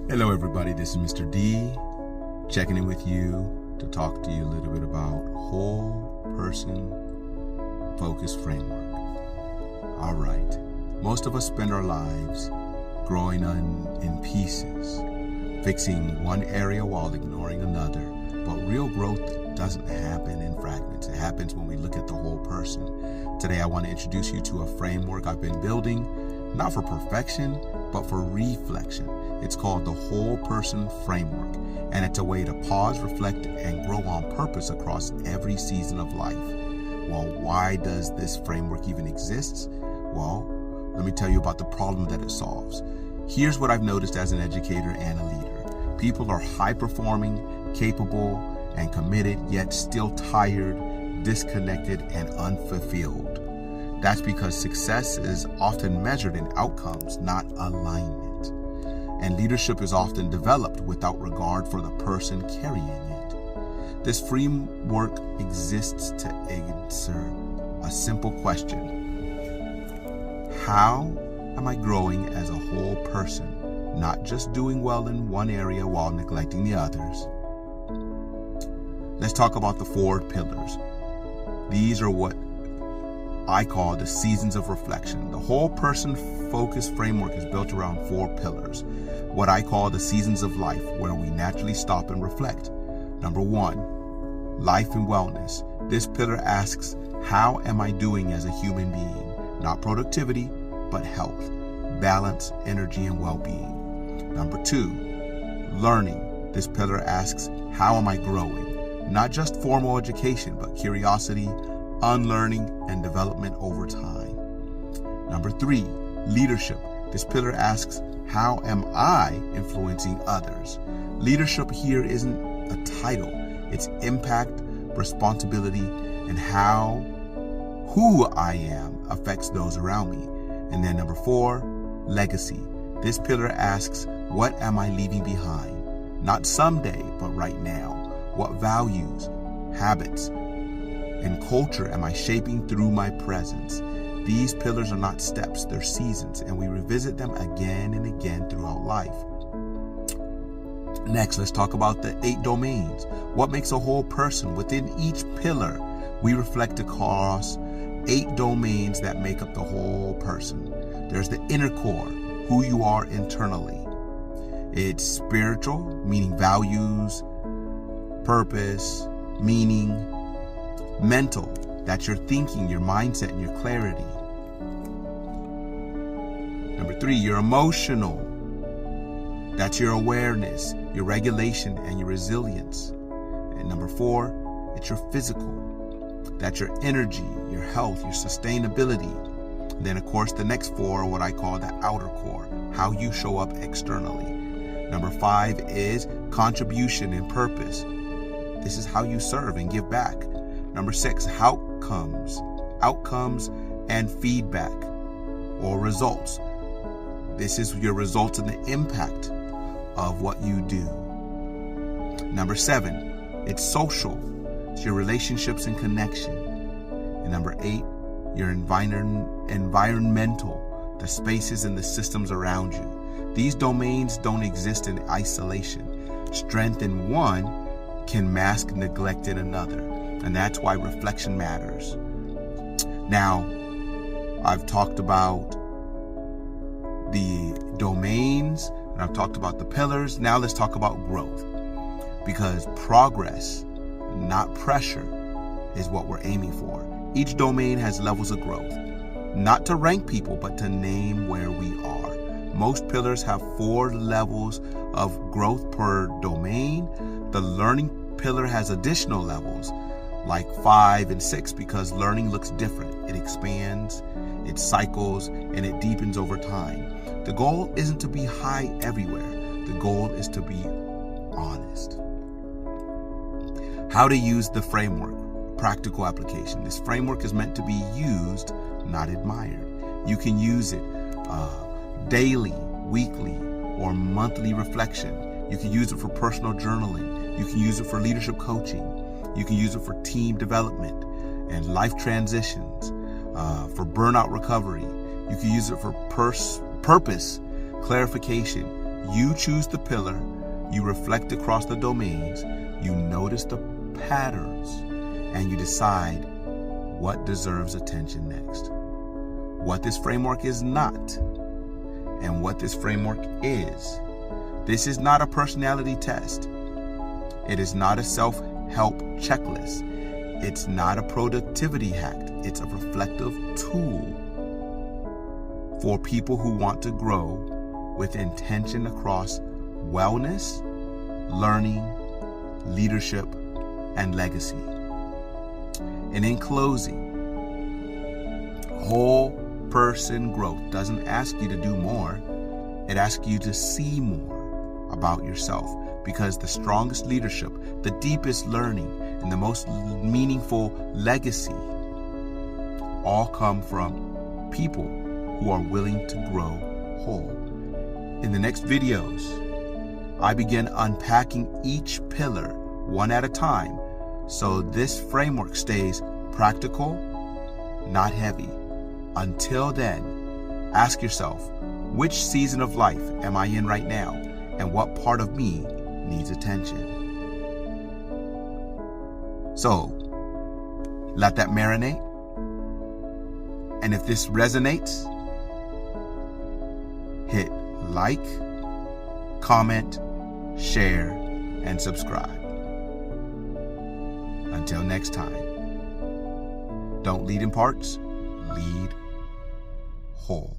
Hello everybody, this is Mr. D, checking in with you to talk to you a little bit about whole person focus framework. All right, most of us spend our lives growing in pieces, fixing one area while ignoring another, but real growth doesn't happen in fragments. It happens when we look at the whole person. Today I want to introduce you to a framework I've been building, not for perfection, but for reflection. It's called the Whole Person Framework, and it's a way to pause, reflect, and grow on purpose across every season of life. Well, why does this framework even exist? Well, let me tell you about the problem that it solves. Here's what I've noticed as an educator and a leader. People are high-performing, capable, and committed, yet still tired, disconnected, and unfulfilled. That's because success is often measured in outcomes, not alignment. And leadership is often developed without regard for the person carrying it. This framework exists to answer a simple question. How am I growing as a whole person, not just doing well in one area while neglecting the others? Let's talk about the 4 pillars. These are what I call the seasons of reflection. The whole person focus framework is built around 4 pillars, what I call the seasons of life, where we naturally stop and reflect. Number 1, life and wellness. This pillar asks, how am I doing as a human being? Not productivity, but health, balance, energy, and well-being. Number 2, learning. This pillar asks, how am I growing? Not just formal education, but curiosity, unlearning, and development over time. Number 3, leadership. This pillar asks, how am I influencing others? Leadership here isn't a title. It's impact, responsibility, and who I am affects those around me. And then number 4, legacy. This pillar asks, what am I leaving behind? Not someday, but right now. What values, habits, and culture am I shaping through my presence? These pillars are not steps, they're seasons, and we revisit them again and again throughout life. Next, let's talk about the 8 domains. What makes a whole person? Within each pillar, we reflect across 8 domains that make up the whole person. There's the inner core, who you are internally. It's spiritual, meaning values, purpose, meaning. Mental, that's your thinking, your mindset, and your clarity. Number 3, your emotional. That's your awareness, your regulation, and your resilience. And number 4, it's your physical. That's your energy, your health, your sustainability. And then, of course, the next 4 are what I call the outer core, how you show up externally. Number 5 is contribution and purpose. This is how you serve and give back. Number 6, outcomes and feedback or results. This is your results and the impact of what you do. Number 7, it's social. It's your relationships and connection. And number 8, your environmental, the spaces and the systems around you. These domains don't exist in isolation. Strength in one can mask neglect in another. And that's why reflection matters. Now, I've talked about the domains, and I've talked about the pillars. Now let's talk about growth. Because progress, not pressure, is what we're aiming for. Each domain has levels of growth. Not to rank people, but to name where we are. Most pillars have 4 levels of growth per domain. The learning pillar has additional levels, like 5 and 6, because learning looks different. It expands, it cycles, and it deepens over time. The goal isn't to be high everywhere. The goal is to be honest. How to use the framework. Practical application. This framework is meant to be used, not admired. You can use it daily, weekly, or monthly reflection. You can use it for personal journaling. You can use it for leadership coaching. You can use it for team development and life transitions, for burnout recovery. You can use it for purpose, clarification. You choose the pillar, you reflect across the domains, you notice the patterns, and you decide what deserves attention next. What this framework is not, and what this framework is. This is not a personality test. It is not a self-help checklist. It's not a productivity hack. It's a reflective tool for people who want to grow with intention across wellness, learning, leadership, and legacy. And in closing, whole person growth doesn't ask you to do more. It asks you to see more about yourself, because the strongest leadership, the deepest learning, and the most meaningful legacy all come from people who are willing to grow whole. In the next videos, I begin unpacking each pillar one at a time, so this framework stays practical, not heavy. Until then, ask yourself, which season of life am I in right now, and what part of me needs attention? So, let that marinate. And if this resonates, hit like, comment, share, and subscribe. Until next time, don't lead in parts, lead whole.